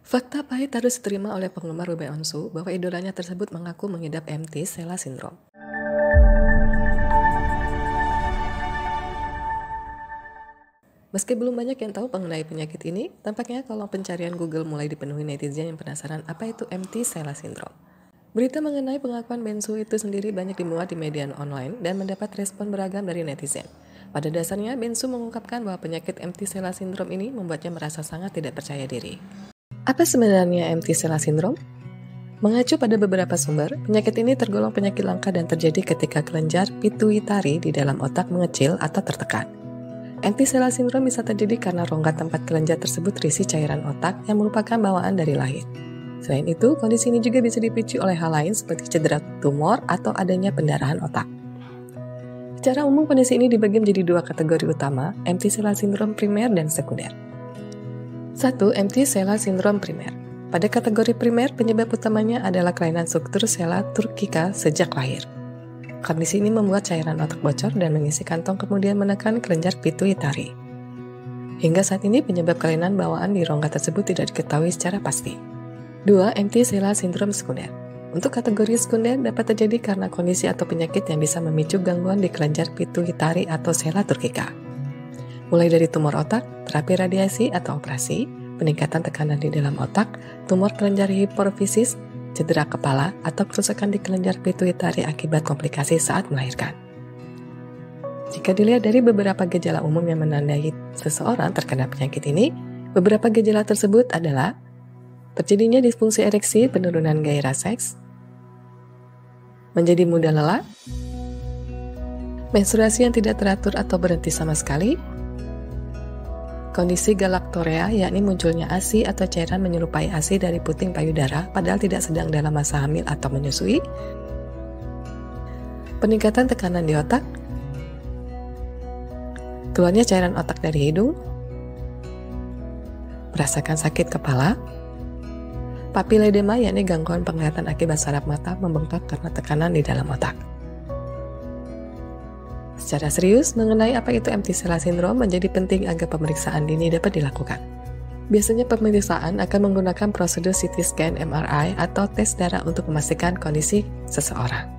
Fakta pahit harus diterima oleh penggemar Lee Byung-soo bahwa idolanya tersebut mengaku mengidap empty sella syndrome. Meski belum banyak yang tahu mengenai penyakit ini, tampaknya kolom pencarian Google mulai dipenuhi netizen yang penasaran apa itu empty sella syndrome. Berita mengenai pengakuan Byung-soo itu sendiri banyak dimuat di media online dan mendapat respon beragam dari netizen. Pada dasarnya, Byung-soo mengungkapkan bahwa penyakit empty sella syndrome ini membuatnya merasa sangat tidak percaya diri. Apa sebenarnya empty sella syndrome? Mengacu pada beberapa sumber, penyakit ini tergolong penyakit langka dan terjadi ketika kelenjar pituitari di dalam otak mengecil atau tertekan. Empty sella syndrome bisa terjadi karena rongga tempat kelenjar tersebut terisi cairan otak yang merupakan bawaan dari lahir. Selain itu, kondisi ini juga bisa dipicu oleh hal lain seperti cedera tumor atau adanya pendarahan otak. Secara umum, kondisi ini dibagi menjadi dua kategori utama, empty sella syndrome primer dan sekunder. 1. Empty sella syndrome primer. Pada kategori primer, penyebab utamanya adalah kelainan struktur sella Turcica sejak lahir. Kondisi ini membuat cairan otak bocor dan mengisi kantong kemudian menekan kelenjar pituitari. Hingga saat ini, penyebab kelainan bawaan di rongga tersebut tidak diketahui secara pasti. 2. Empty sella syndrome sekunder. Untuk kategori sekunder dapat terjadi karena kondisi atau penyakit yang bisa memicu gangguan di kelenjar pituitari atau sella Turcica. Mulai dari tumor otak, terapi radiasi atau operasi, peningkatan tekanan di dalam otak, tumor kelenjar hipofisis, cedera kepala, atau kerusakan di kelenjar pituitari akibat komplikasi saat melahirkan. Jika dilihat dari beberapa gejala umum yang menandai seseorang terkena penyakit ini, beberapa gejala tersebut adalah terjadinya disfungsi ereksi, penurunan gairah seks, menjadi mudah lelah, menstruasi yang tidak teratur atau berhenti sama sekali, kondisi galaktorea, yakni munculnya ASI atau cairan menyerupai ASI dari puting payudara padahal tidak sedang dalam masa hamil atau menyusui, peningkatan tekanan di otak, keluarnya cairan otak dari hidung, merasakan sakit kepala, papiledema, yakni gangguan penglihatan akibat saraf mata membengkak karena tekanan di dalam otak. Secara serius, mengenai apa itu empty sella syndrome menjadi penting agar pemeriksaan dini dapat dilakukan. Biasanya pemeriksaan akan menggunakan prosedur CT scan, MRI, atau tes darah untuk memastikan kondisi seseorang.